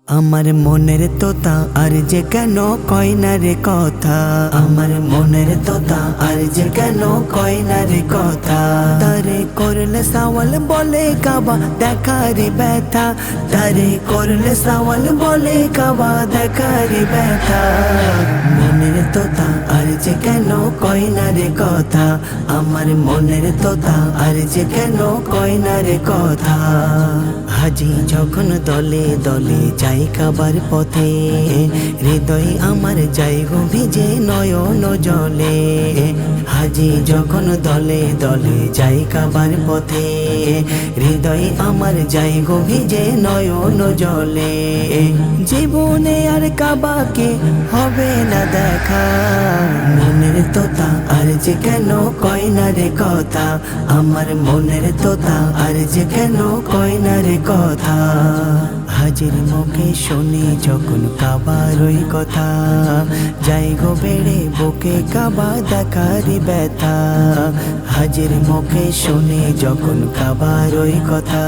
আমার মনের তোতা আর যে কেন কয় না রে কথা, আমার মনের তোতা আর যে কেন কয় না রে কথা। তারে করলে সওয়াল বলে কাবা দেখারি ব্যথা, তারে করলে সওয়াল বলে কাবা দেখারি ব্যথা। মনের তোতা আর যে কেন কয় না রে কথা, আমার মনের তোতা আর যে কেন কয় না রে কথা। হাজি যখন দলে দলে যাই খাবার পথে, হৃদয় আমার যাই গো ভিজে নয়ন জলে। হাজি যখন দলে দলে যাই খাবার পথে, হৃদয় আমার যাই গো ভিজে নয়ন জলে। জীবনে আর কাবাকে হবে না দেখা, মনের তোতা আর যে কেন কয় না রে কথা, আমার মনের তোতা আর যে কেন কয় না রে কথা। হাজির মুখে শুনি যখন কাবার ওই কথা, যাই গো বেড়ে বুকে কাবা দেখারি ব্যথা। হাজির মুখে শুনি যখন কাবার ওই কথা,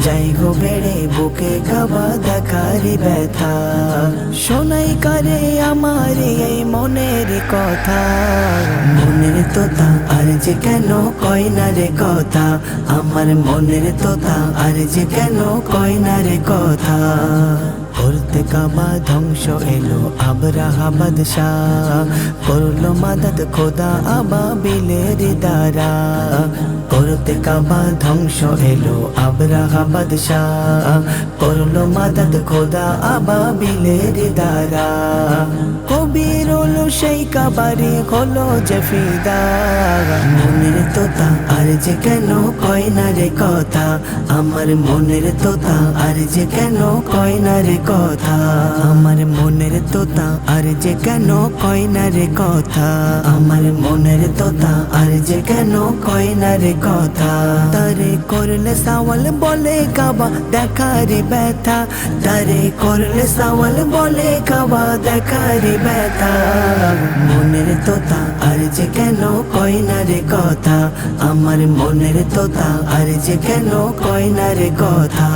যাই গো বেড়ে বুকে কাবা দেখারি ব্যথা। শোনাই কারে আমার এই মনের কথা, মনের তোতা আর যে কেন কয় না রে কথা, আমার মনের তোতা আর যে কেন কয় না রে কথা। করতে কাবা ধ্বংস এলো আবরাহা বাদশাহ, করলো মাদদ খোদা আবাবিলের দ্বারা। করতে কাবা ধ্বংস এলো আবরাহা বাদশাহ, করলো মাদদ খোদা আবাবিলের দ্বারা। কবির হলো সেই কাবারে হলো যে ফিদা, মনের তোতা আর যে কেন কয় না রে কথা, আমার মনের তোতা আর যে কেন কয় না রে কথা। আমার মনের তোতা আর যে কেন কয় না রে কথা, আমার মনের তোতা আর যে কেন কয় না রে কথা। তারে করলে সওয়াল বলে কাবা দেখারি ব্যথা, তারে করলে সওয়াল বলে কাবা দেখারি ব্যথা। মনের তোতা আর যে কেন কয় না রে কথা, আমার মনের তোতা আর যে কেন কয় না রে কথা।